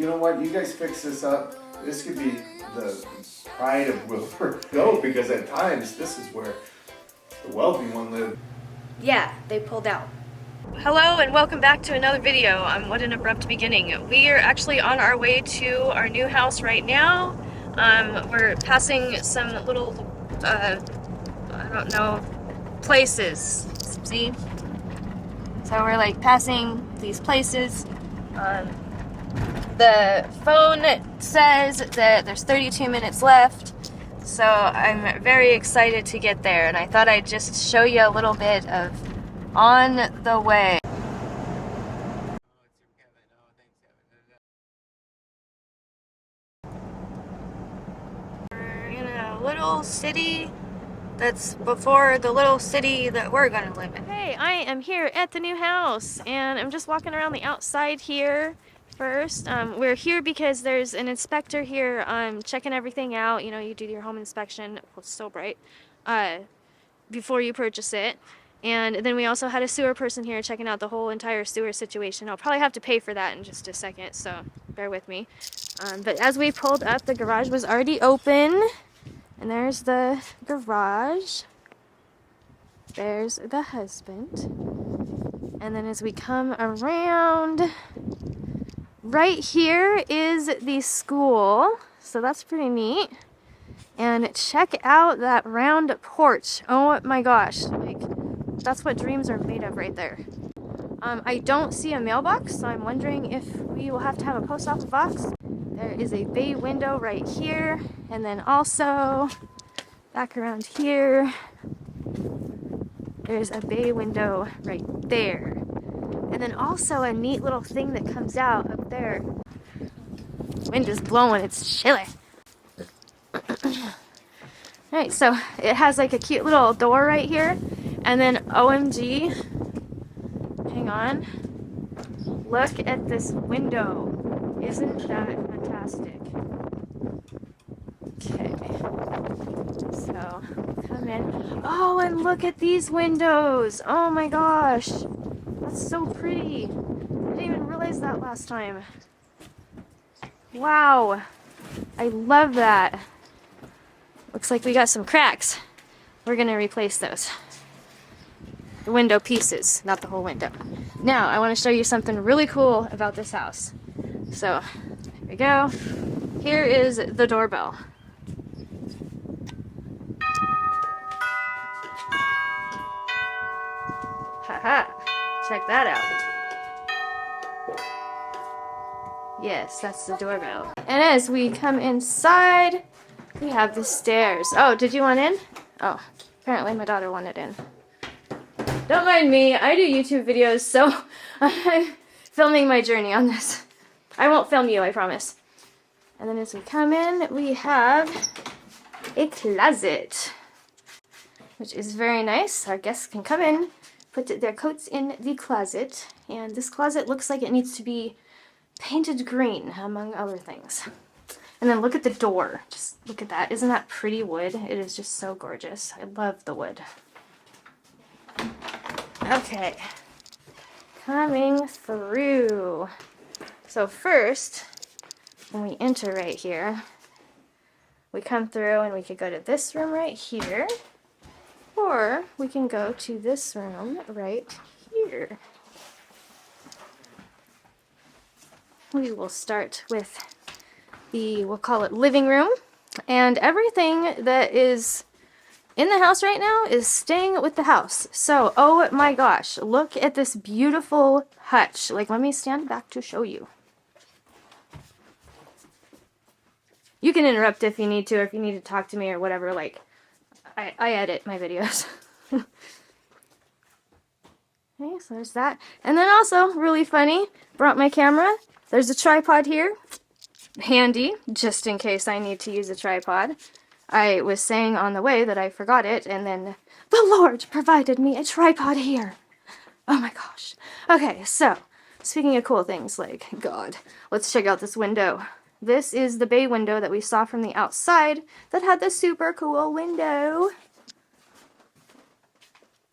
You know what? You guys fix this up. This could be the pride of Wilbur Go, because at times this is where the wealthy one lived. Yeah, they pulled out. Hello and welcome back to another video. What an abrupt beginning. We are actually on our way to our new house right now. We're passing some little, I don't know, places. See? So we're like passing these places. The phone says that there's 32 minutes left, so I'm very excited to get there, and I thought I'd just show you a little bit of on the way. We're in a little city that's before the little city that we're gonna live in. Hey, I am here at the new house, and I'm just walking around the outside here. First, we're here because there's an inspector here checking everything out. You know, you do your home inspection, well, it's so bright, before you purchase it. And then we also had a sewer person here checking out the whole entire sewer situation. I'll probably have to pay for that in just a second, so bear with me. But as we pulled up, the garage was already open. And there's the garage. There's the husband. And then as we come around, right here is the school, so that's pretty neat. And check out that round porch. Oh my gosh, like that's what dreams are made of right there. I don't see a mailbox, so I'm wondering if we will have to have a post office box. There is a bay window right here, and then also back around here, there's a bay window right there. And then also a neat little thing that comes out up there. Wind is blowing, it's chilly. Alright, so it has like a cute little door right here. And then OMG, hang on. Look at this window. Isn't that fantastic? Okay. So, come in. Oh, and look at these windows. Oh my gosh. That's so pretty. I didn't even realize that last time. Wow. I love that. Looks like we got some cracks. We're gonna replace those. The window pieces, not the whole window. Now, I want to show you something really cool about this house. So, here we go. Here is the doorbell. Haha, check that out. Yes, that's the doorbell. And as we come inside, we have the stairs. Oh, did you want in? Oh, apparently my daughter wanted in. Don't mind me, I do YouTube videos, so I'm filming my journey on this. I won't film you, I promise. And then as we come in, we have a closet, which is very nice. Our guests can come in, put their coats in the closet, and this closet looks like it needs to be painted green, among other things. And then look at the door. Just look at that. Isn't that pretty wood? It is just so gorgeous. I love the wood. Okay. Coming through. So first, when we enter right here, we come through and we could go to this room right here, or we can go to this room right here. We will start with we'll call it living room, and everything that is in the house right now is staying with the house. So, oh my gosh, look at this beautiful hutch. Like, let me stand back to show you. You can interrupt if you need to, or if you need to talk to me or whatever. Like, I edit my videos. Okay, so there's that. And then also, really funny, brought my camera. There's a tripod here. Handy, just in case I need to use a tripod. I was saying on the way that I forgot it, and then the Lord provided me a tripod here. Oh my gosh. Okay, so, speaking of cool things, like, God, let's check out this window. This is the bay window that we saw from the outside that had the super cool window.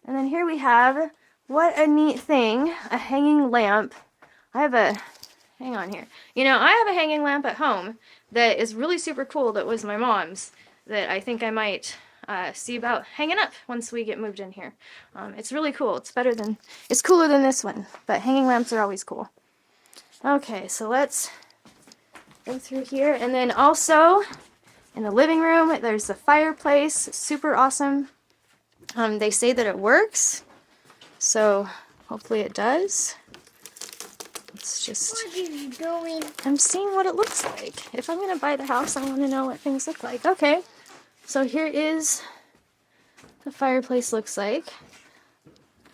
And then here we have, what a neat thing, a hanging lamp. I have a hang on here. You know, I have a hanging lamp at home that is really super cool that was my mom's that I think I might see about hanging up once we get moved in here. It's really cool. It's cooler than this one, but hanging lamps are always cool. Okay, so let's go through here. And then also in the living room, there's the fireplace. Super awesome. They say that it works, so hopefully it does. It's just... What are you doing? I'm seeing what it looks like. If I'm going to buy the house, I want to know what things look like. Okay, so here is the fireplace looks like.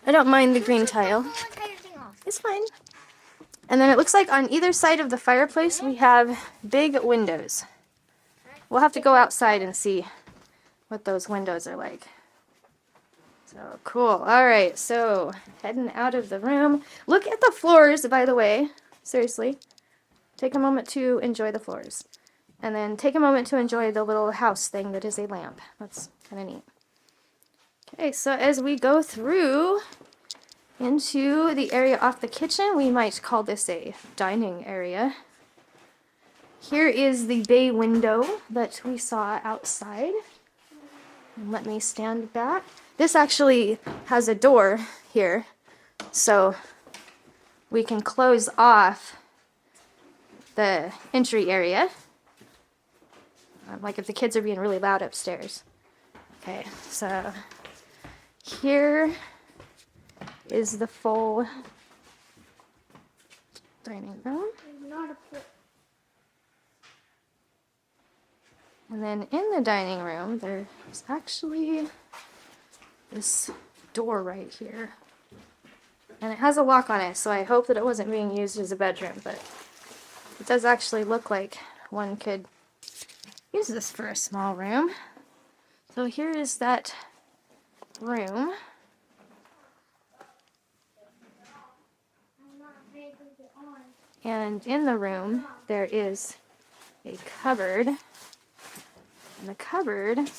I don't mind the green tile. It's fine. And then it looks like on either side of the fireplace we have big windows. We'll have to go outside and see what those windows are like. So cool. Alright, so heading out of the room. Look at the floors, by the way. Seriously. Take a moment to enjoy the floors. And then take a moment to enjoy the little house thing that is a lamp. That's kind of neat. Okay, so as we go through into the area off the kitchen, we might call this a dining area. Here is the bay window that we saw outside. And let me stand back. This actually has a door here, so we can close off the entry area. Like if the kids are being really loud upstairs. Okay, so here is the full dining room. And then in the dining room, there's actually this door right here. And it has a lock on it, so I hope that it wasn't being used as a bedroom, but it does actually look like one could use this for a small room. So here is that room. And in the room, there is a cupboard. And the cupboard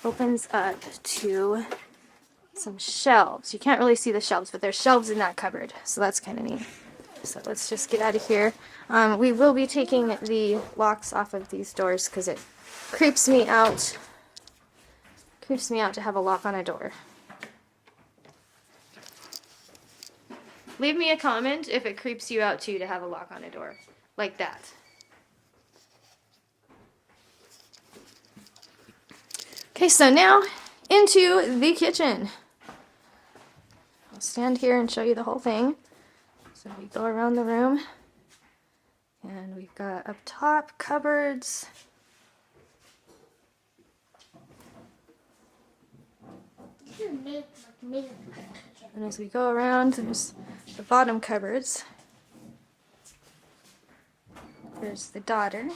opens up to some shelves. You can't really see the shelves, but there's shelves in that cupboard, so that's kind of neat. So let's just get out of here. We will be taking the locks off of these doors because it creeps me out. Creeps me out to have a lock on a door. Leave me a comment if it creeps you out too to have a lock on a door. Like that. Okay, so now into the kitchen. I'll stand here and show you the whole thing. So we go around the room, and we've got up top cupboards. And as we go around, there's the bottom cupboards. There's the daughter.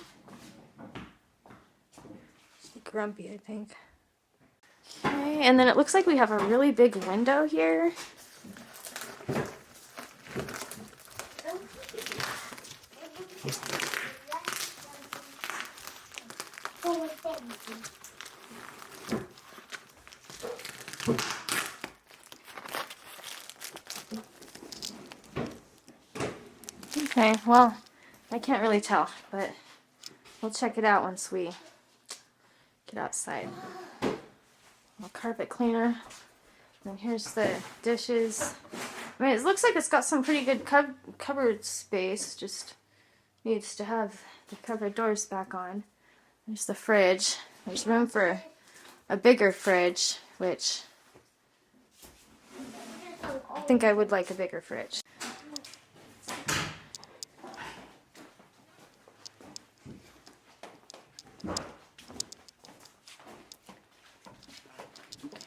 She's grumpy, I think. Okay, and then it looks like we have a really big window here. Okay, well, I can't really tell, but we'll check it out once we get outside. Little carpet cleaner. And here's the dishes. I mean, it looks like it's got some pretty good cupboard space. Just needs to have the cupboard doors back on. There's the fridge. There's room for a bigger fridge, which I think I would like a bigger fridge.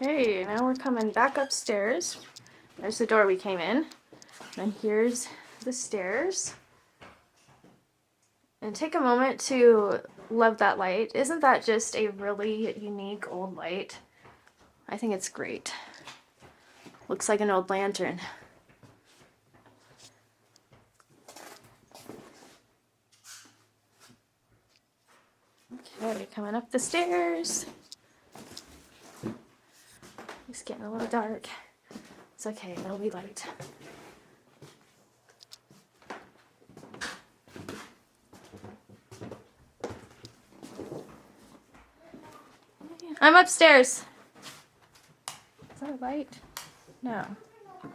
Okay, now we're coming back upstairs. There's the door we came in. And here's the stairs. And take a moment to love that light. Isn't that just a really unique old light? I think it's great. Looks like an old lantern. Okay, coming up the stairs. It's getting a little dark. It's okay, it'll be light. I'm upstairs. Is that a light? No.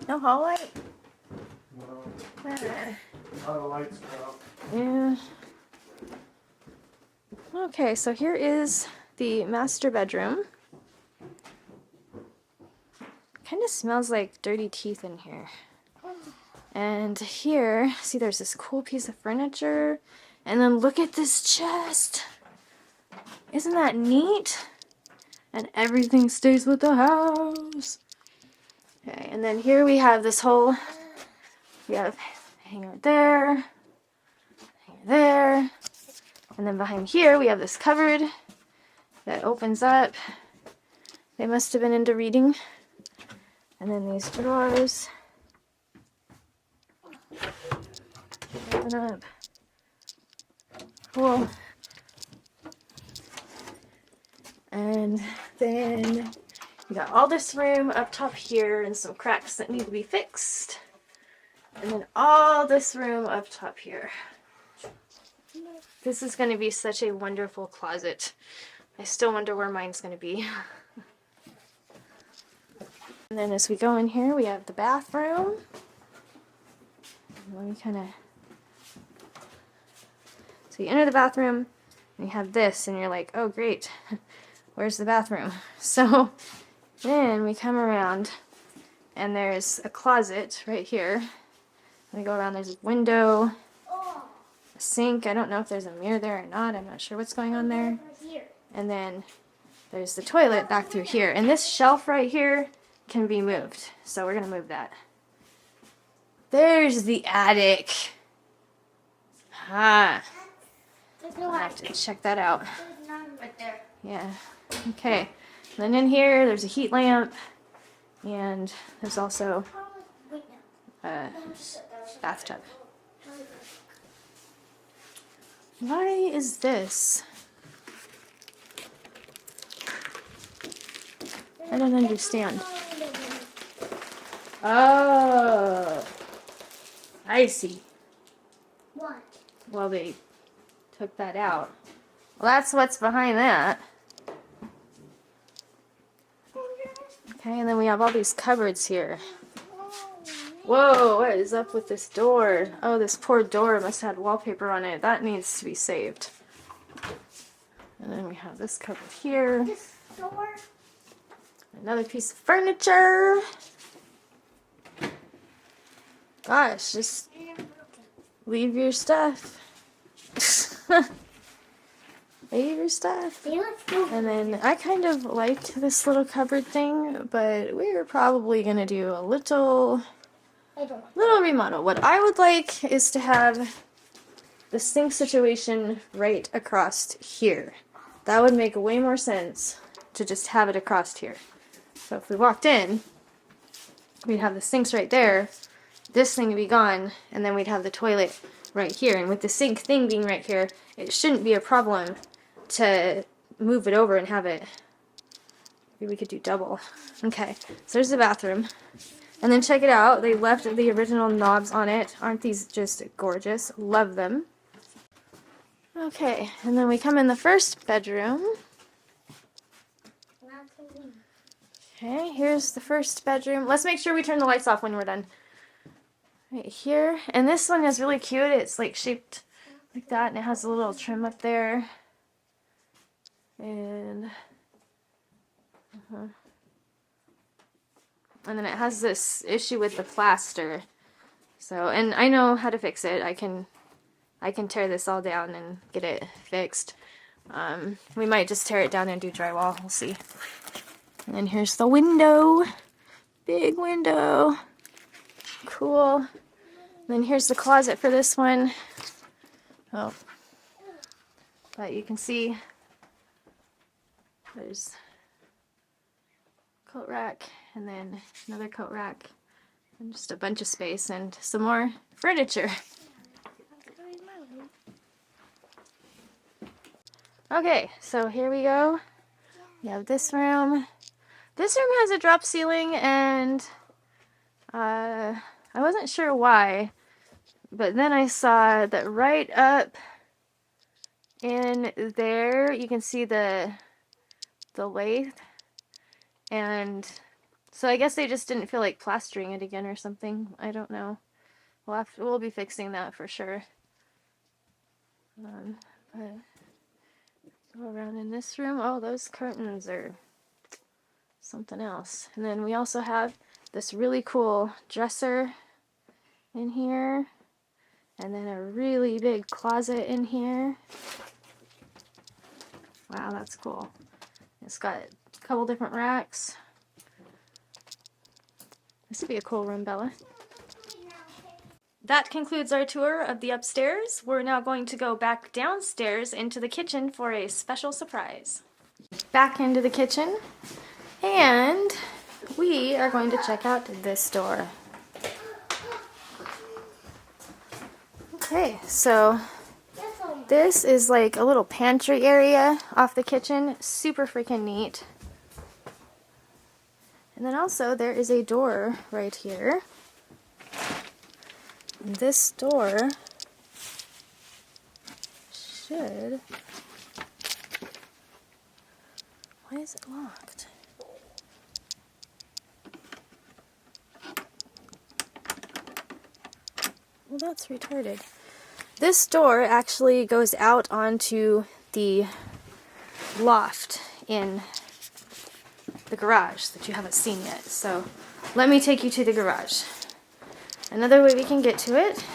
No hall light? No, Ah. all the lights are out. Yeah. Okay, so here is the master bedroom. Kind of smells like dirty teeth in here. And here, see, there's this cool piece of furniture. And then look at this chest. Isn't that neat? And everything stays with the house. Okay, and then here we have this whole, we have hanger there, hanger there. And then behind here we have this cupboard that opens up. They must have been into reading. And then these drawers. Open up. Cool. And then you got all this room up top here and some cracks that need to be fixed. And then all this room up top here. This is going to be such a wonderful closet. I still wonder where mine's going to be. And then as we go in here, we have the bathroom. Let me kind of... So you enter the bathroom, and you have this, and you're like, oh great, where's the bathroom? So then we come around, and there's a closet right here. We go around, there's a window, a sink. I don't know if there's a mirror there or not. I'm not sure what's going on there. And then there's the toilet back through here. And this shelf right here can be moved. So we're going to move that. There's the attic. Ah. I'll have to check that out. Right there. Yeah. Okay. And then in here, there's a heat lamp. And there's also a bathtub. Why is this? I don't understand. Oh, I see. What? Well, they took that out. Well, that's what's behind that. Okay, and then we have all these cupboards here. Whoa, what is up with this door? Oh, this poor door must have had wallpaper on it. That needs to be saved. And then we have this cupboard here. This door? Another piece of furniture. Gosh, just leave your stuff. Leave your stuff. And then I kind of liked this little cupboard thing, but we're probably going to do a little remodel. What I would like is to have the sink situation right across here. That would make way more sense to just have it across here. So if we walked in, we'd have the sinks right there, this thing would be gone, and then we'd have the toilet right here. And with the sink thing being right here, it shouldn't be a problem to move it over and have it. Maybe we could do double. Okay, so there's the bathroom. And then check it out, they left the original knobs on it. Aren't these just gorgeous? Love them. Okay, and then we come in the first bedroom. Okay, here's the first bedroom. Let's make sure we turn the lights off when we're done. Right here. And this one is really cute. It's like shaped like that, and it has a little trim up there. And and then it has this issue with the plaster. So, and I know how to fix it. I can tear this all down and get it fixed. We might just tear it down and do drywall. We'll see. And then here's the window. Big window. Cool. And then here's the closet for this one. Oh. But you can see there's a coat rack and then another coat rack and just a bunch of space and some more furniture. Okay, so here we go. We have this room. This room has a drop ceiling, and I wasn't sure why, but then I saw that right up in there, you can see the the lathe. And so I guess they just didn't feel like plastering it again or something. I don't know. We'll be fixing that for sure. But go around in this room. Oh, those curtains are something else. And then we also have this really cool dresser in here. And then a really big closet in here. Wow, that's cool. It's got a couple different racks. This would be a cool room, Bella. That concludes our tour of the upstairs. We're now going to go back downstairs into the kitchen for a special surprise. Back into the kitchen, and we are going to check out this door. Okay, so this is like a little pantry area off the kitchen. Super freaking neat. And then also there is a door right here. And this door should... Why is it locked? Well, that's retarded. This door actually goes out onto the loft in the garage that you haven't seen yet. So let me take you to the garage. Another way we can get to it,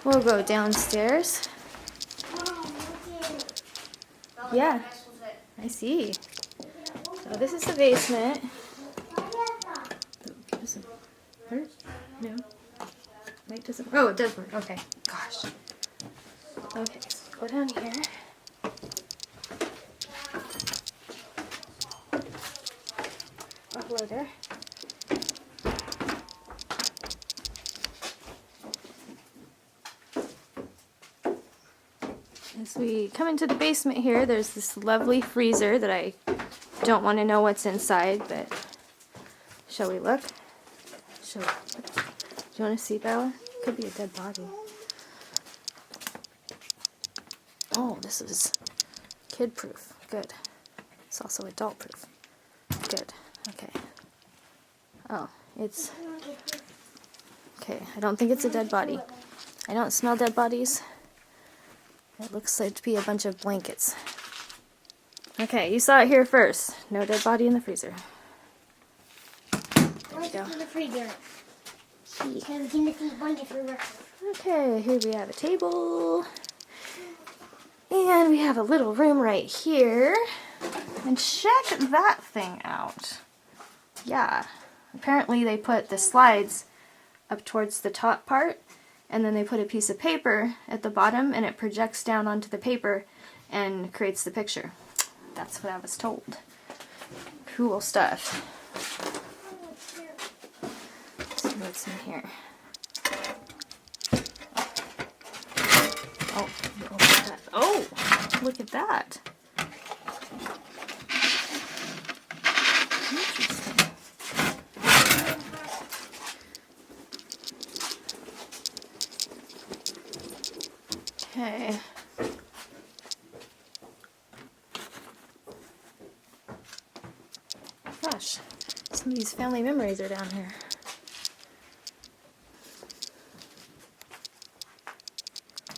we'll go downstairs. Yeah, I see. So this is the basement. Does it hurt? No. Light doesn't. Oh, it does work. Okay. Gosh. Okay, so go down here. Oh, hello there. As we come into the basement here, there's this lovely freezer that I don't want to know what's inside, but shall we look? Do you want to see, Bella? Could be a dead body. Oh, this is kid-proof. Good. It's also adult-proof. Good. Okay. Oh, it's... Okay, I don't think it's a dead body. I don't smell dead bodies. It looks like to be a bunch of blankets. Okay, you saw it here first. No dead body in the freezer. There we go. In the freezer. Okay, here we have a table. And we have a little room right here. And check that thing out. Yeah. Apparently they put the slides up towards the top part, and then they put a piece of paper at the bottom, and it projects down onto the paper and creates the picture. That's what I was told. Cool stuff. Let's see what's in here. Oh, oh, look at that. Interesting. Okay. Gosh, some of these family memories are down here.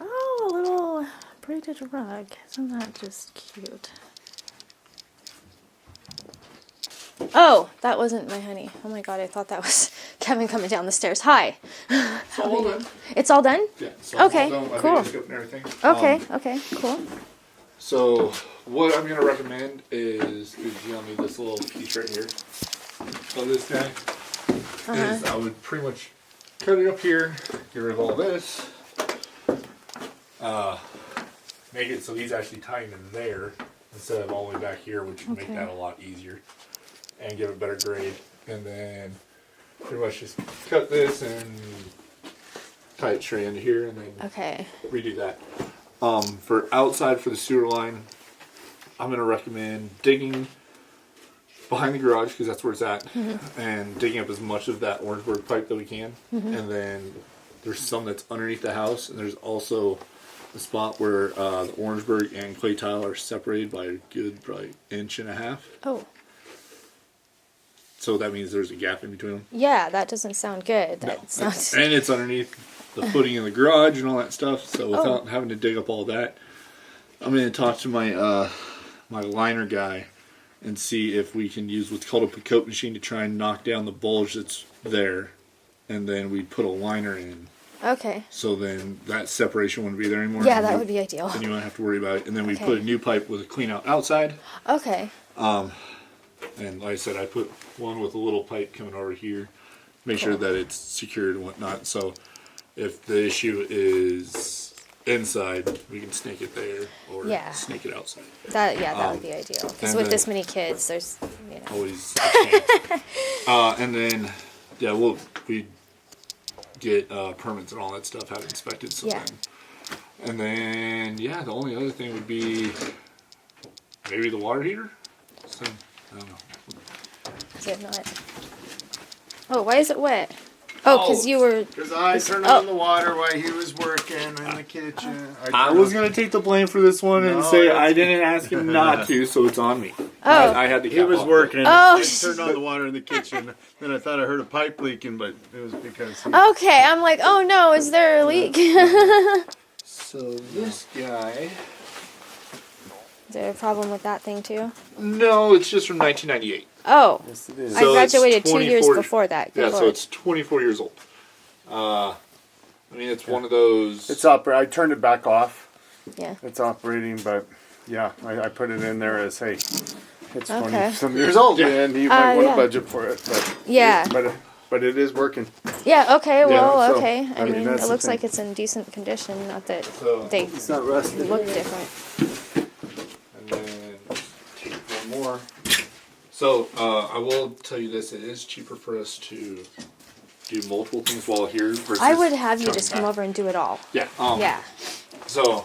Oh, a little braided rug. Isn't that just cute? Oh, that wasn't my honey. Oh my god, I thought that was Kevin coming down the stairs. Hi. It's all done. It's all done? Yeah. So Okay, cool. And everything. Okay, okay, cool. So what I'm gonna recommend is you'll need this little piece right here. So this guy is I would pretty much cut it up here, get rid of all this, make it so he's actually tying it there instead of all the way back here, which would make that a lot easier and give it better grade. And then pretty much just cut this and tie it straight into here, and then redo that. For outside for the sewer line, I'm going to recommend digging behind the garage, because that's where it's at, and digging up as much of that Orangeburg pipe that we can. And then there's some that's underneath the house, and there's also the spot where the Orangeburg and clay tile are separated by a good probably 1.5 inches. Oh. So that means there's a gap in between them. Yeah, that doesn't sound good. That sounds... And it's underneath the footing in the garage and all that stuff. So without having to dig up all that, I'm going to talk to my my liner guy and see if we can use what's called a picote machine to try and knock down the bulge that's there. And then we put a liner in. Okay. So then that separation wouldn't be there anymore. Yeah, that would be ideal. Then you won't have to worry about it. And then we put a new pipe with a clean out outside. Okay. And like I said, I put one with a little pipe coming over here. Make sure that it's secured and whatnot. So if the issue is inside, we can snake it there or snake it outside. That would be ideal. Because with this many kids, there's, you know. Always a chance. And then, we get permits and all that stuff, have it inspected. So and then, the only other thing would be maybe the water heater. So, I don't know. Is it not? Oh, why is it wet? Oh, because you were... Because I turned on the water while he was working in the kitchen. I was going to take the blame for this one and say I didn't ask him not to, so it's on me. Oh. I had to He was working. Oh. I turned on the water in the kitchen. Then I thought I heard a pipe leaking, but it was because he... Okay, I'm like, oh no, is there a leak? So this guy... Is there a problem with that thing too? No, it's just from 1998. Oh. Yes, it is. I graduated 2 years before that. Good Yeah, Lord. so it's 24 years old. I mean, it's one of those... It's I turned it back off. Yeah. It's operating, but yeah, I put it in there as, hey, it's 20 Okay. some years old, and you might want to budget for it. But, but it is working. Yeah, okay, well, so, okay. I mean, that's it the looks thing. like it's in decent condition, not that So, they It's not rusted. look different. and then take one more. So, I will tell you this, it is cheaper for us to do multiple things while here versus I would have you coming just come back. over and do it all. Yeah. Yeah. So,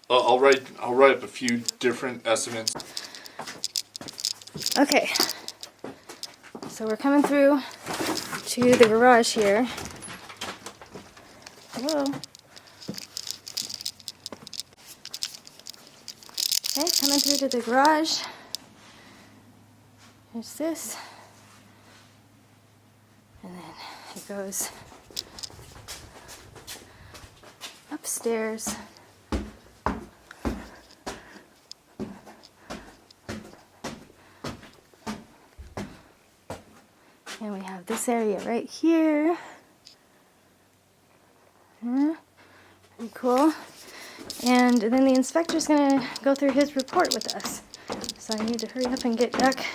I'll write up a few different estimates. Okay. So we're coming through to the garage here. Hello. Okay, coming through to the garage. There's this. And then it goes upstairs. And we have this area right here. Yeah, pretty cool. And then the inspector's gonna go through his report with us. So I need to hurry up and get back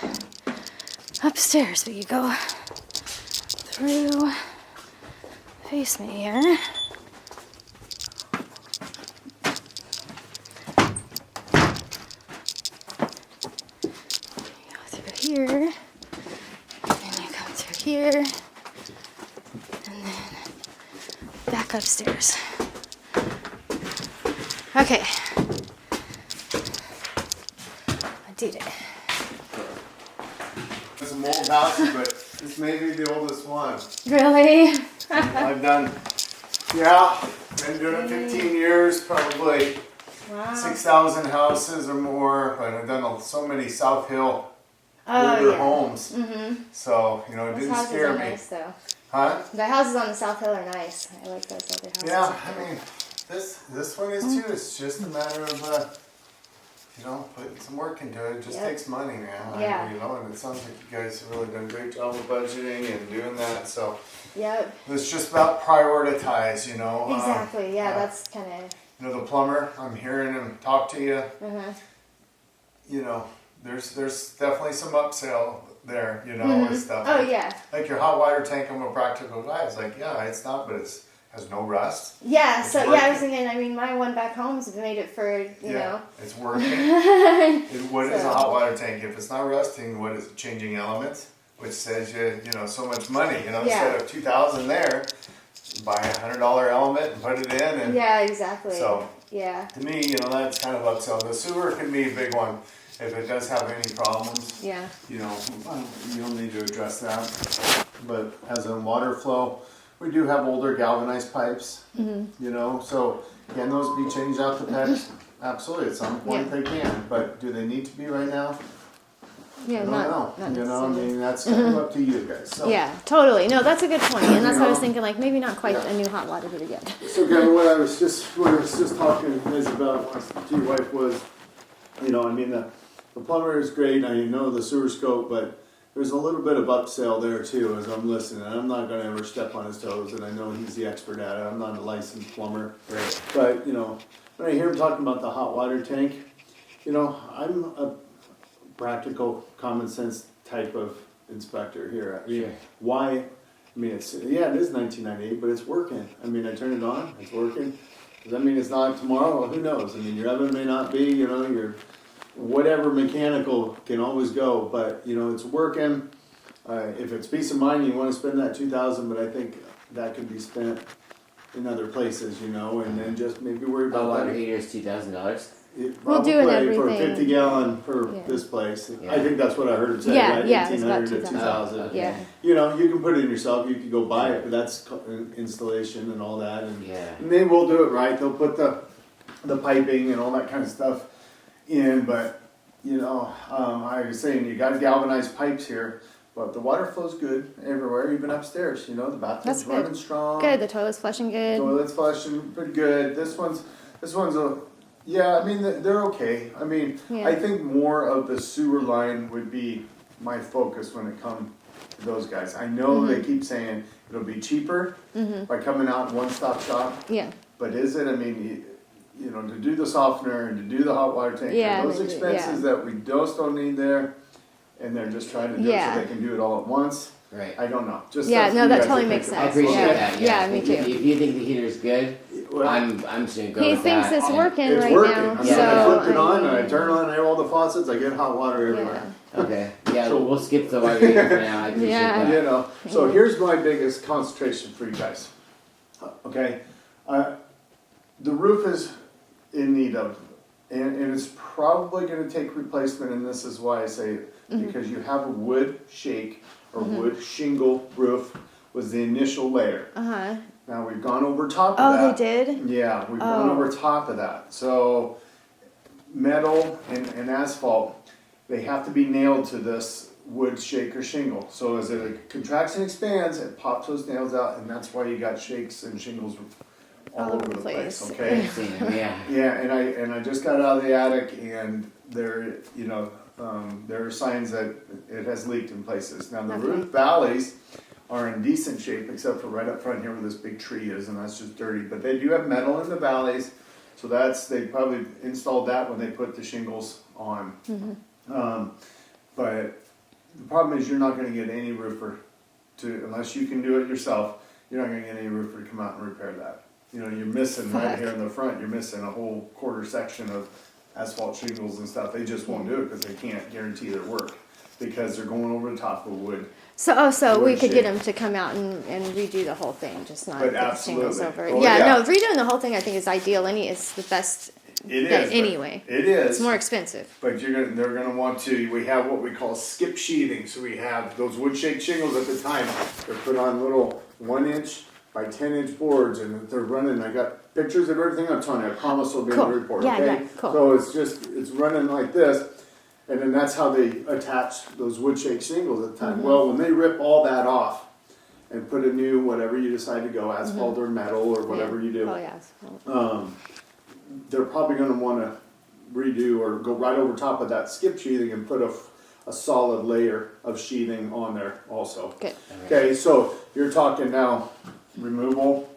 upstairs. So you go through, face me here. You go through here. Here, and then back upstairs. Okay. I did it. It's some old houses, but this may be the oldest one. Really? I've done, been doing it 15 years, probably 6,000 houses or more, but I've done so many South Hill older homes. So, it Those didn't houses scare are me. nice, though. Huh? The houses on the South Hill are nice. I like those other houses. Yeah, I mean, this one is too. It's just a matter of, putting some work into it. It just takes money, man. Yeah. And it sounds like you guys have really done a great job of budgeting and doing that. So, Yep. it's just about prioritize, Exactly. That's kind of. The plumber, I'm hearing him talk to you. Uh-huh. There's definitely some upsell there, with stuff. Oh, yeah. Like your hot water tank, I'm a practical guy. It's like, it's not, but it has no rust. Yeah, It's so working. I was thinking, my one back home's made it for, you know. It's working. What is a hot water tank? If it's not rusting, what is it? Changing elements, which saves you, so much money. Instead of $2,000 there, buy a $100 element and put it in. And yeah, exactly. So, yeah. to me, that's kind of upsell. The sewer can be a big one. If it does have any problems, Yeah. you'll need to address that. But as in water flow, we do have older galvanized pipes, so Can those be changed out to PEX? Absolutely, at some point they can, but do they need to be right now? Yeah, I don't know. not You know, I necessarily. mean, that's kind of up to you guys. So. Yeah, totally. No, that's a good point, and that's You what I was know? thinking. Like maybe not quite a new hot water heater yet. So Kevin, what I was just talking about to your wife was, you know, I mean the plumber is great. I know the sewer scope, but there's a little bit of upsell there too as I'm listening. I'm not going to ever step on his toes, and I know he's the expert at it. I'm not a licensed plumber, Right. but you know, when I hear him talking about the hot water tank, you know, I'm a practical, common sense type of inspector here. I mean, Sure. why? I mean, it is 1998, but it's working. I mean, I turn it on, it's working. Does that mean it's not tomorrow? Well, who knows? I mean, your oven may not be, you know, your whatever mechanical can always go, but you know, it's working. If it's peace of mind, you want to spend that $2,000, but I think that could be spent in other places, you know, and then just maybe worry about water heater is $2,000. We'll do it for everything. 50 gallon for Yeah. this place. Yeah. I think that's what I heard him say, Yeah, right? yeah, it was about 1,800 to 2,000. 2,000. Yeah. You know, you can put it in yourself. You could go buy it, but that's installation and all that. And, Yeah. and they will do it right. They'll put the piping and all that kind of stuff in. But you know, I was saying you got galvanized pipes here, but the water flows good everywhere, even upstairs. You know, the That's bathroom's good. running strong. Good. The toilet's flushing good. Toilet's flushing pretty good. This one's a. Yeah, I mean they're okay. I mean, Yeah. I think more of the sewer line would be my focus when it comes to those guys. I know they keep saying it'll be cheaper by coming out in one-stop shop, Yeah. but is it? I mean, you know, to do the softener and to do the hot water tank, Yeah, those they do, expenses that we just don't need there, and they're just trying to do it Yeah. so they can do it all at once. Right. I don't know. Just Yeah, stuff no, you that guys totally to makes think I about. sense. appreciate Yeah. that. Yeah, me too. If you think the heater's good, Well, I'm just gonna go He with thinks that. it's working It's right working. now. I mean, So I flipped it on I and I mean, turn on all the faucets. I get hot water everywhere. Okay. Yeah, So- we'll skip the water heater for now. I appreciate Yeah. that. You know. So here's my biggest concentration for you guys. Okay, the roof is in need of, and it's probably going to take replacement. And this is why I say it, because you have a wood shake or wood shingle roof was the initial layer. Uh-huh. Now we've gone over top of Oh, that. they did? Yeah, we've gone Oh. over top of that. So metal and asphalt, they have to be nailed to this wood shake or shingle. So as it contracts and expands, it pops those nails out, and that's why you got shakes and shingles all over the place. Okay. I've seen them, yeah. Yeah, and I just got out of the attic, and there, you know, there are signs that it has leaked in places. Now the Okay. roof valleys are in decent shape, except for right up front here where this big tree is, and that's just dirty. But they do have metal in the valleys, so they probably installed that when they put the shingles on. But the problem is you're not going to get any roofer to, unless you can do it yourself, you're not going to get any roofer to come out and repair that. You know, you're missing right here in the front, you're missing a whole quarter section of asphalt shingles and stuff. They just won't do it because they can't guarantee their work because they're going over the top of wood. So we Wood could shake. get him to come out and redo the whole thing, just not But put the shingles absolutely. over. Oh, yeah, yeah. no, redoing the whole thing I think is ideal. It's the best It bet is. but- anyway. It is. It's more expensive. But they're gonna want to. We have what we call skip sheathing. So we have those wood shake shingles at the time. They're put on little 1-inch by 10-inch boards, and they're running. I got pictures of everything. I'm telling you. I promise will be in Cool. the report. Yeah, okay. yeah, cool. So it's running like this, and then that's how they attach those wood shake shingles at the time. Well, when they rip all that off and put a new whatever you decide to go, asphalt or metal or whatever you do. Oh yeah. They're probably going to want to redo or go right over top of that skip sheathing and put a solid layer of sheathing on there also. Good. Okay, so you're talking now removal,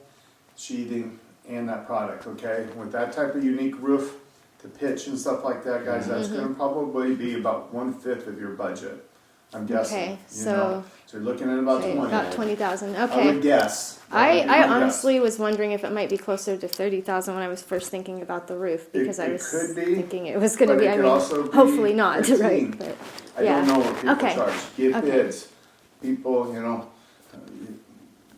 sheathing, and that product, okay? With that type of unique roof, the pitch and stuff like that, guys, that's going to probably be about 1/5 of your budget. I'm guessing. Okay, you so- know? So you're looking at about Okay, 20. about 20,000. I Okay. would guess. I would be my guess. honestly was wondering if it might be closer to 30,000 when I was first thinking about the roof because I it was could be, thinking it was going to but be. it I could mean, also be hopefully not, 15. right? But I yeah. don't know what people Okay. charge. Get Okay. bids. People, you know,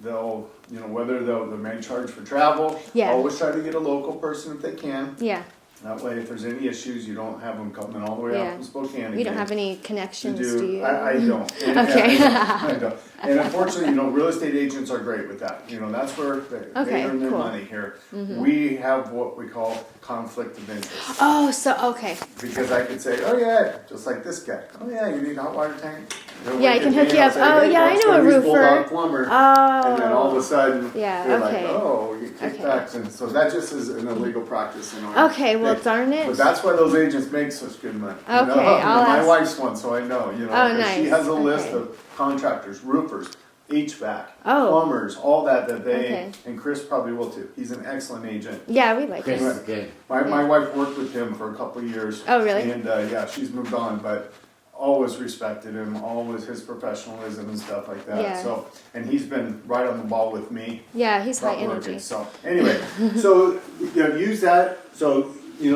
they'll, you know, whether they may charge for travel. Yeah. Always try to get a local person if they can. Yeah, That way, if there's any issues, you don't have them coming all the way Yeah. out from Spokane. you don't again have any to connections, do you? I don't. Okay. I don't. And unfortunately, real estate agents are great with that. That's where they Okay, earn their cool. money here. We have what we call conflict of interest. Oh, so okay. Because I could say, oh yeah, just like this guy. Oh yeah, you need a hot water tank? Yeah, I can hook you up. Oh, yeah, I know a roofer. Plumber. Oh. And then all of a sudden, Yeah, they're okay. like, oh, you kickbacks. And so that just is an illegal practice in our Okay, well, state. darn it. But that's why those agents make such good money. Okay, I'll my ask. wife's one, so I know. Oh, 'cause nice. She has a list Okay. of contractors, roofers, HVAC, Oh. plumbers, all that they, Okay. and Chris probably will too. He's an excellent agent. Yeah, we like Chris it. is good. My wife worked with him for a couple of years. Oh, really? And yeah, she's moved on, but always respected him, always his professionalism and stuff like that. Yeah. So, and he's been right on the ball with me. Yeah, he's high Not working. energy. So anyway, so use that. So he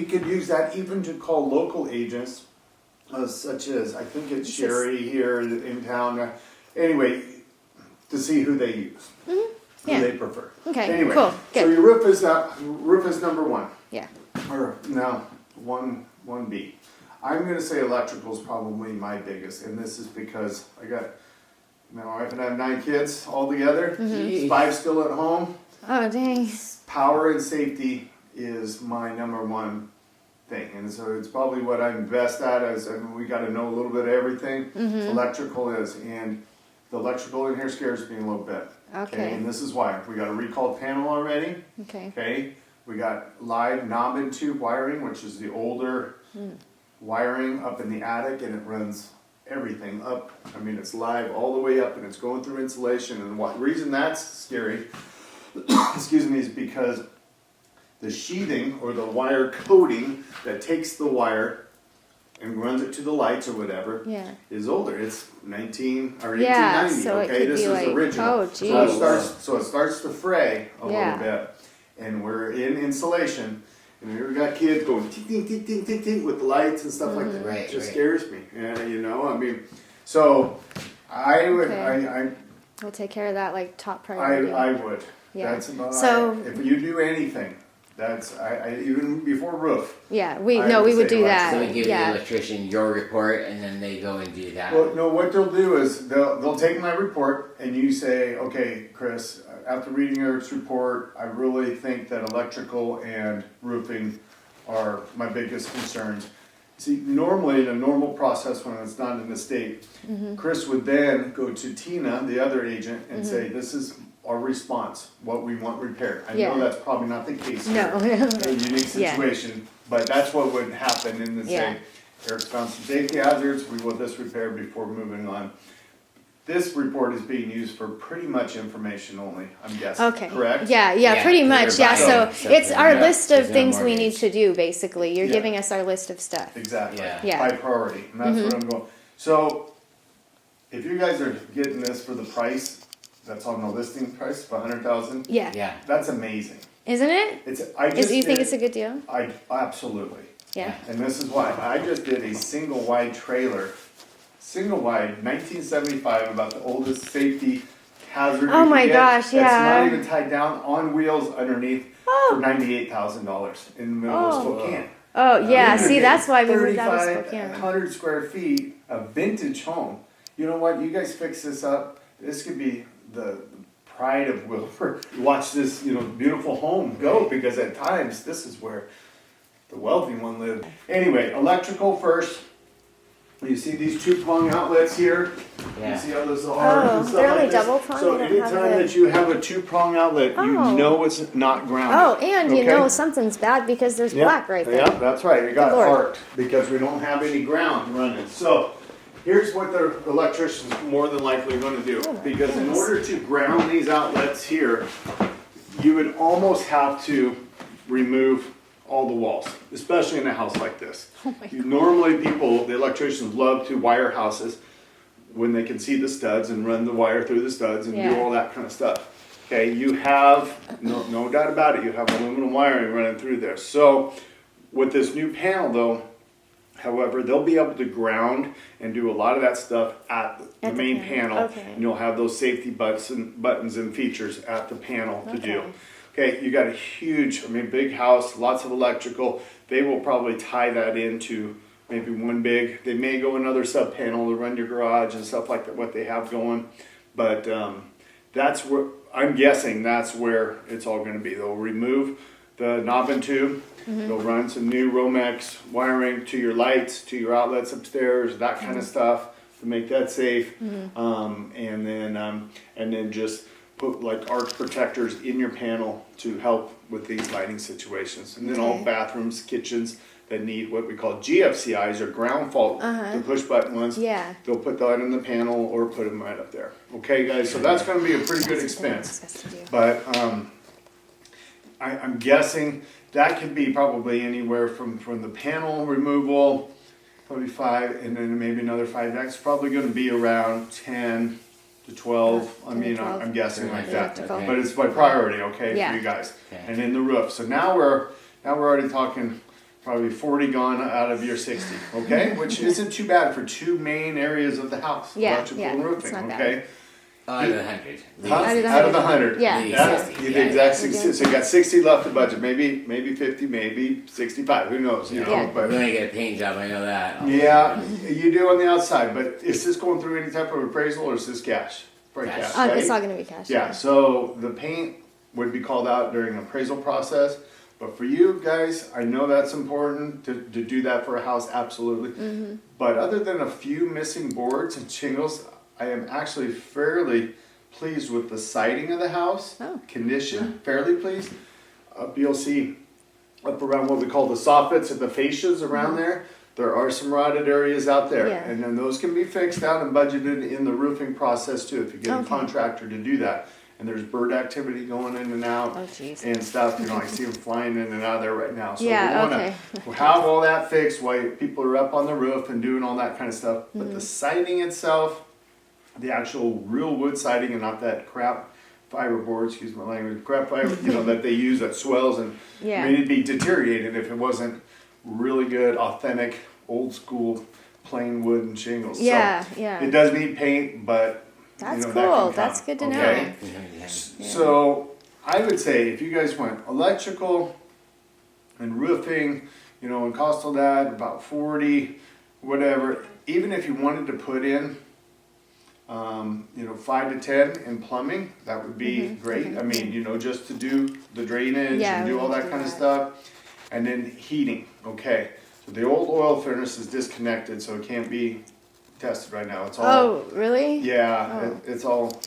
could use that even to call local agents, such as I think it's Sherry here in town. Anyway, to see who they use, who Yeah. they prefer. Okay, Anyway, cool, so good. your roof is number one. Yeah. Or now one B. I'm gonna say electrical is probably my biggest, and this is because I got my wife and I have 9 kids all together. Mhm. 5 still at home. Oh, dang. Power and safety is my number one thing, and so it's probably what I'm best at. We got to know a little bit of everything. Electrical is, and the electrical in here scares me a little bit. Okay. And this is why we got a recalled panel already. Okay. Okay, we got live knob and tube wiring, which is the older wiring up in the attic, and it runs everything up. I mean, it's live all the way up, and it's going through insulation. And the reason that's scary, excuse me, is because the sheathing or the wire coating that takes the wire and runs it to the lights or whatever Yeah. is older. It's 1890. Yeah, so it okay, could this be is like- original. oh, So it starts to fray a Yeah. little bit, and we're in insulation, and we got kids going tick tick tick tick tick tick with the lights and stuff like that. Right, It just right. scares me. And I mean, so I would Okay. We'll take care of that like top I priority. would. Yeah. That's about So- if you do anything. That's I even before roof. Yeah, I we would would say do that. So we give the Yeah. electrician your report, and then they go and do that. Well, no, what they'll do is they'll take my report, and you say, okay, Chris, after reading your report, I really think that electrical and roofing are my biggest concerns. See, normally in a normal process when it's not in the state, Chris would then go to Tina, the other agent, and say, this is our response, what we want repaired. I Yeah. know that's probably not the case No. here. A unique Yeah. situation, but that's what would happen in the Yeah. say, Eric found some safety hazards, we want this repaired before moving on. This report is being used for pretty much information only, I'm guessing, Okay. correct? Yeah, Yeah, pretty much. Yeah, everybody. so it's our Yeah, list there's of no things more we need days. to do, basically. You're Yeah. giving us our list of stuff. Exactly, Yeah. Yeah. high priority, and that's what I'm going. So, if you guys are getting this for the price, that's on the listing price of 100,000, Yeah. Yeah. that's amazing. Isn't it? You think it's a good deal? I absolutely. Yeah. And this is why I just did a single wide trailer, 1975, about the oldest safety hazard. Oh you my can get. gosh, yeah. That's not even tied down on wheels underneath Oh. for $98,000 in the middle of Oh. Spokane. Oh, yeah. You See, get that's why we moved out of Spokane. 3,500 square feet, a vintage home. You know what? You guys fix this up. This could be the pride of Wilbur. Watch this, beautiful home go, because at times this is where the wealthy one lived. Anyway, electrical first. You see these 2-prong outlets here? Yeah. You see how those are Oh, and stuff they're like only this? double prong? So They don't have anytime the- that you have a 2-prong outlet, you Oh. know it's not grounded. Oh, and you okay? know something's bad because there's black right there. Yeah, that's right. You got Good Lord. arced because we don't have any ground running. So here's what the electrician's more than likely going to do. Oh my Because in goodness. order to ground these outlets here, you would almost have to remove all the walls, especially in a house like this. Oh my Normally the electricians love to wire houses when they can see the studs and run the wire through the studs and do Yeah. all that kind of stuff. Okay, you have, no doubt about it, you have aluminum wiring running through there. So with this new panel though, however, they'll be able to ground and do a lot of that stuff at the At the main panel, panel. okay. And you'll have those safety buttons and features at the panel to do. Okay. Okay, you got a huge, big house, lots of electrical. They will probably tie that into maybe one big. They may go another sub panel to run your garage and stuff like that. What they have going, but that's where I'm guessing that's where it's all going to be. They'll remove the knob and tube. They'll run some new Romex wiring to your lights, to your outlets upstairs, that kind of stuff to make that safe. And then just put like arc protectors in your panel to help with these lighting situations. And then all bathrooms, kitchens that need what we call GFCIs or ground fault, the push button ones. Yeah. They'll put that in the panel or put them right up there. Okay, guys. So that's going to be a pretty good expense. But I'm guessing that could be probably anywhere from the panel removal, probably 5, and then maybe another 5. That's probably going to be around 10 to 12. I mean, I'm guessing like that. Okay. But it's my priority, okay, for you guys. Okay. And then the roof. So now we're already talking probably 40 gone out of your 60, okay? Which isn't too bad for 2 main areas of the house, electrical and roofing, it's not bad. okay? Out of the 100. Out of the 100. Yeah. Yeah. The exact 60. So you got 60 left to budget. Maybe 50, maybe 65. Who knows? You know, Yeah. but We're gonna get a paint job, I know that. yeah, you do on the outside. But is this going through any type of appraisal or is this cash? Probably Cash. cash, right? It's all gonna be cash. Yeah. So the paint would be called out during appraisal process. But for you guys, I know that's important to do that for a house, absolutely. But other than a few missing boards and shingles, I am actually fairly pleased with the siding of the house. Condition, fairly pleased. You'll see up around what we call the soffits and the fascias around there. There are some rotted areas out there. Yeah. And then those can be fixed out and budgeted in the roofing process too, if you get a contractor to do that. And there's bird activity going in and out and stuff. You know, I see them flying in and out of there right now. So we want to have all that fixed while people are up on the roof and doing all that kind of stuff. But the siding itself, the actual real wood siding and not that crap fiberboard, excuse my language, crap fiber, you know, that they use that swells and I mean, it'd be deteriorated if it wasn't really good, authentic, old school, plain wood and shingles. Yeah, so yeah. It does need paint, but That's you know, cool. that can That's come, good to know. okay? So I would say if you guys went electrical and roofing, you know, and cost all that about 40, whatever. Even if you wanted to put in, you know, 5 to 10 in plumbing, that would be great. I mean, you know, just to do the drainage and do all that kind of stuff, and then heating. Okay, so the old oil furnace is disconnected, so it can't be tested right now. It's all. Oh, really? Yeah, it's all,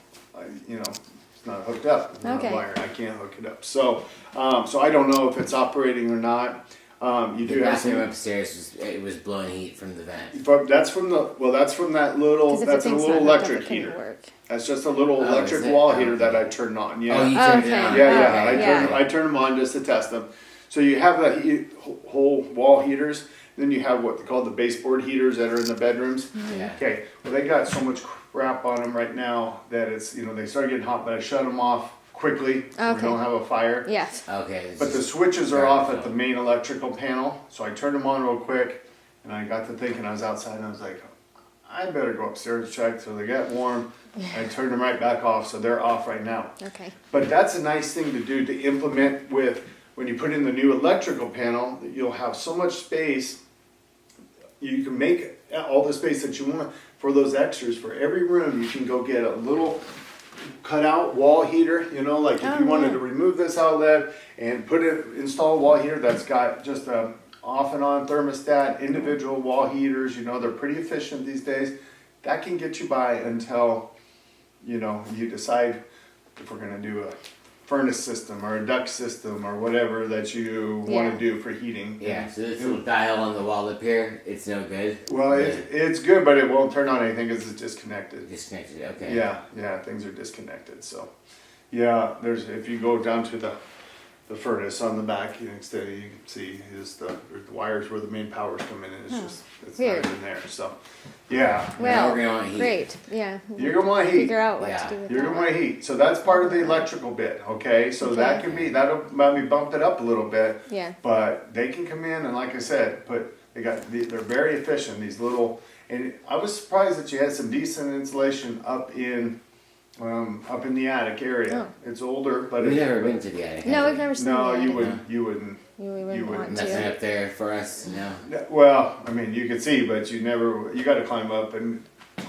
you know, it's not hooked up. It's not wired. I can't hook it up. So, so I don't know if it's operating or not. You The do have bathroom some. upstairs was blowing heat from the vent. That's from that little. That's a little electric heater. That's just a little electric is it? wall Oh, heater okay. that I turned on. Yeah. Oh, you turned Okay. it on. Yeah. Okay. I turn them on just to test them. So you have the whole wall heaters. Then you have what they call the baseboard heaters that are in the bedrooms. Yeah. Okay. Well, they got so much crap on them right now that it's, you know, they start getting hot, but I shut them off quickly so we don't have a fire. Yes. Okay. But the switches are off at the main electrical panel, so I turned them on real quick, and I got to thinking, I was outside, and I was like, I better go upstairs and check. So they got warm. I turned them right back off, so they're off right now. Okay. But that's a nice thing to do to implement with when you put in the new electrical panel. You'll have so much space. You can make all the space that you want for those extras. For every room, you can go get a little cutout wall heater. You know, like if you wanted to remove this outlet and install a wall heater that's got just a off and on thermostat, individual wall heaters. You know, they're pretty efficient these days. That can get you by until, you know, you decide if we're going to do a furnace system or a duct system or whatever that you want to do for heating. Yeah, so this little dial on the wall up here, it's no good. Well, it's good, but it won't turn on anything because it's disconnected. Disconnected, okay. Yeah, things are disconnected. So, yeah, if you go down to the furnace on the back, you can see is the wires where the main powers come in, and it's Weird. not in there. So, yeah. Well, we're gonna want heat. great. Yeah. You're gonna want heat. Figure out what Yeah. to do with You're that. gonna want heat. So that's part of the electrical bit, okay? So that can be, that'll maybe bump it up a little bit. Yeah. But they can come in and like I said, they're very efficient, these little, and I was surprised that you had some decent insulation up in Up in the attic area. Oh. It's older, but We've it's, never been to the attic. No, have we've we? never seen no, the you attic. wouldn't. You wouldn't. We wouldn't you want wouldn't. Nothing to. up there for us, no. Well, I mean, you could see, but you never. You got to climb up and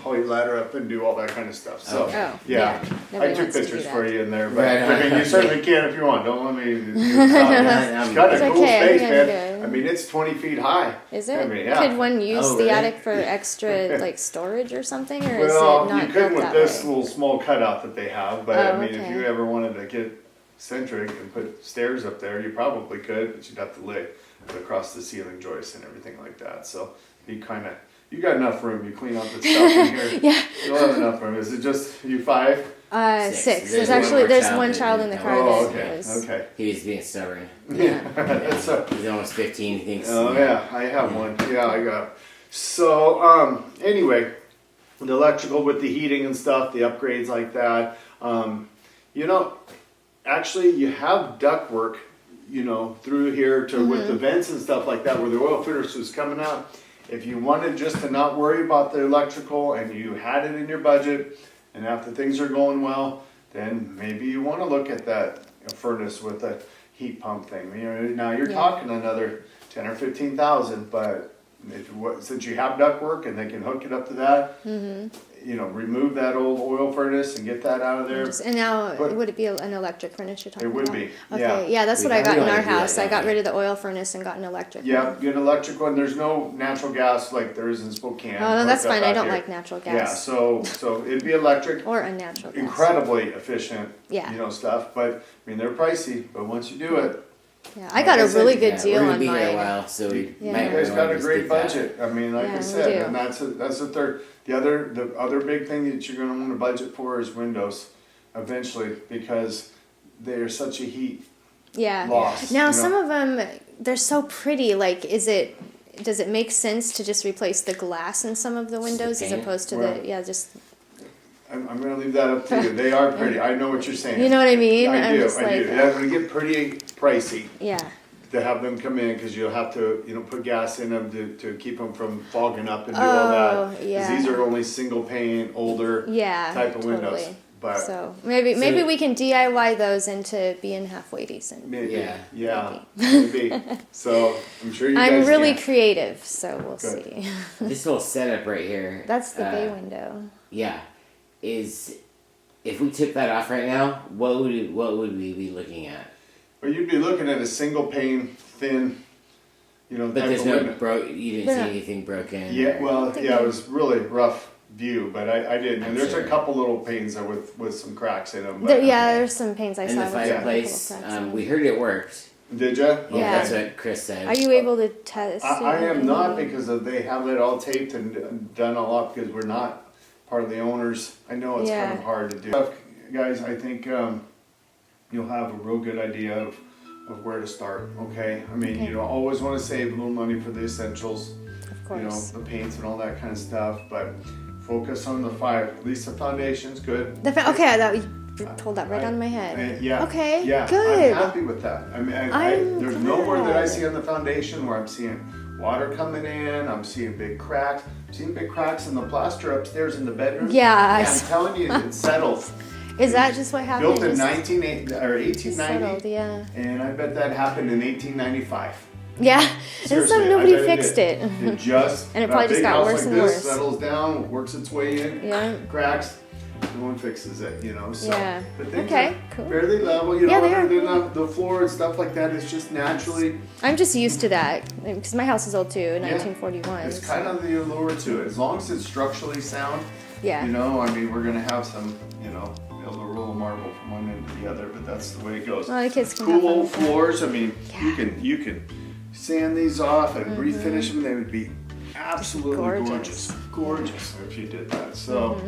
haul your ladder up and do all that kind of stuff. So, Oh, yeah. Nobody I took wants to do pictures that. for you in there, but Right, I mean, you right. certainly can if you want. Don't let me. Yeah, It's got a It's cool okay, I space, think I'm man. good. I mean, it's 20 feet high. Is it? I mean, yeah. Could one use Oh, the really? attic for extra like storage or something, or Well, is it not you built could with that this way? little small cutout that they have, but Oh, I mean, if okay. you ever wanted to get centric and put stairs up there, you probably could, but you'd have to lay it across the ceiling joists and everything like that. So you got enough room. You clean up the stuff in here. Yeah. You'll have enough room. Is it just you 5? Six. There's There's one actually more there's child one that child in didn't the come. car Oh, that okay, was. okay. He was being stubborn. Yeah, that's a. He's almost 15, he thinks. Oh yeah, I have one. Yeah, I got. So anyway, the electrical with the heating and stuff, the upgrades like that. You know, actually, you have ductwork, you know, through here to with the vents and stuff like that, where the oil filters was coming out. If you wanted just to not worry about the electrical and you had it in your budget, and after things are going well, then maybe you want to look at that furnace with a heat pump thing. You know, now you're talking another 10 or 15,000, but since you have ductwork and they can hook it up to that, you know, remove that old oil furnace and get that out of there. And now, But- would it be an electric furnace you're talking It would about? be, Okay, yeah. that's what We I got in don't our wanna do that, house. I don't got we? rid of the oil furnace and got an electric Yeah, one. get an electric one. There's no natural gas like there is in Spokane. Oh, no, that's hooked up fine. I out don't here. like natural Yeah, gas. so it'd be electric. Or unnatural gas. Incredibly efficient, Yeah. you know, stuff. But I mean, they're pricey. But once you do it, Yeah, I got Like a I really said, good Yeah, deal we're gonna on be here a mine. while, so we Yeah. might you guys got a just great get that. budget. I mean, like Yeah, I we said, do. and that's the third. The other big thing that you're going to want to budget for is windows, eventually, because they are such a heat Yeah. loss. Now, you know? some of them, they're so pretty. Like, does it make sense to just replace the glass in some of the windows as pane? opposed to Well, just, I'm going to leave that up to you. They are pretty. I know what you're saying. you know what I mean? I I'm do. just I like, do. That would get pretty pricey yeah. to have them come in because you'll have to, you know, put gas in them to keep them from fogging up and do all that. Oh, 'Cause yeah. these are only single pane, older Yeah, type of windows. totally. But So maybe we can DIY those into being halfway decent. maybe, Yeah. maybe. So I'm sure you guys I'm really can. creative, so we'll Good. see. This whole setup right here. That's the bay window. Yeah, is if we took that off right now, what would we be looking at? Well, you'd be looking at a single pane, thin, you know, But type there's of no window. you didn't They're see not- anything broken. Yeah, or- well, yeah, it was really rough view, but I didn't. I'm And there's sure. a couple little panes there with some cracks in them. Yeah, there's some pains I and saw. the with some little fireplace, cracks in we it. heard it worked. Did you? Yeah, Yeah. that's what Chris said. Are you able to test? I it? am not because they have it all taped and done all up because we're not part of the owners. I know it's kind of Yeah. hard to do. Guys, I think you'll have a real good idea of where to start, okay? I mean, Okay. you don't always want to save a little money for the essentials, Of you know, course. the paints and all that kind of stuff, but focus on the fire. At least the foundation's good. Okay, that you pulled that right out of my head. Yeah. Okay, Yeah, good. I'm happy with that. I mean, I'm there's nowhere that I glad. see on the foundation where I'm seeing water coming in. I'm seeing big cracks. I'm seeing big cracks in the plaster upstairs in the bedroom. Yeah, I And I'm saw- telling you, it's settled. Is that just what happened? Built in Just 1890, settled, yeah. and I bet that happened in 1895. Yeah, and Seriously, so I nobody bet fixed did. it. It just And it that probably just big got house worse like and this worse. settles down, works its way in, Yeah. cracks. No one fixes it, you know. So Yeah. the things Okay, are cool. fairly level, you Yeah, know. they are and then cool. the floor and stuff like that is just naturally. I'm just used to that because my house is old too, Yeah. 1941. It's so- kind of the allure to it. As long as it's structurally sound, yeah. you know. I mean, we're gonna have some, you know, be able to roll a marble from one end to the other, but that's the way it goes. Well, the kids can have Cool fun old with that. floors. I mean, you can sand these off and refinish them. They would be absolutely gorgeous. gorgeous if you did that. So.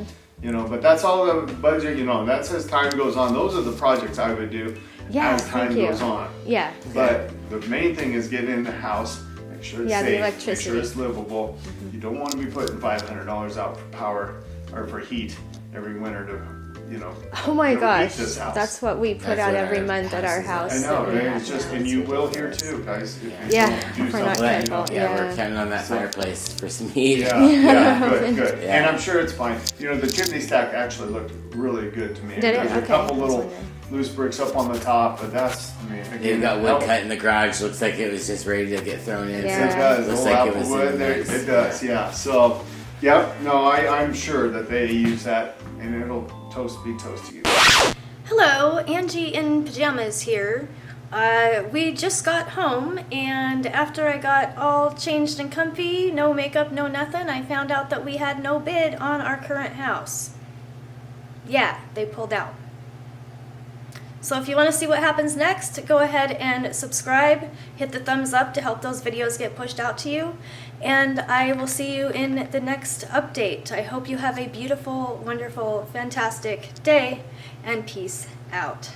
You know, but that's all the budget, you know, that's as time goes on. Those are the projects I would do Yeah, as time thank you. goes on. Yeah. But the main thing is get in the house, make sure it's Yeah, the safe, make electricity. sure it's livable. You don't want to be putting $500 out for power or for heat every winter to, you know. Oh my you know, gosh, heat this house. that's what we put That's out what every our month at our house house. is I know, that we right? have It's just, now. and you will here too, guys. If you Yeah, do if we're not something, careful. Yeah, Yeah. we're counting on that So- fireplace for some heat. Yeah, good, good. Yeah. And I'm sure it's fine. You know, the chimney stack actually looked really good to me. Did it? There's a Okay, couple I was little wondering. loose bricks up on the top, but that's, I mean, again, They've got wood help- cut in the garage. Looks like it was just ready to get thrown in. Yeah. It does. Looks Old like it apple was wood. in There, nice. it does. Yeah. So, yep. No, I'm sure that they use that, and it'll be toasty. Hello, Angie in pajamas here. We just got home, and after I got all changed and comfy, no makeup, no nothing, I found out that we had no bid on our current house. Yeah, they pulled out. So if you want to see what happens next, go ahead and subscribe, hit the thumbs up to help those videos get pushed out to you, and I will see you in the next update. I hope you have a beautiful, wonderful, fantastic day, and peace out.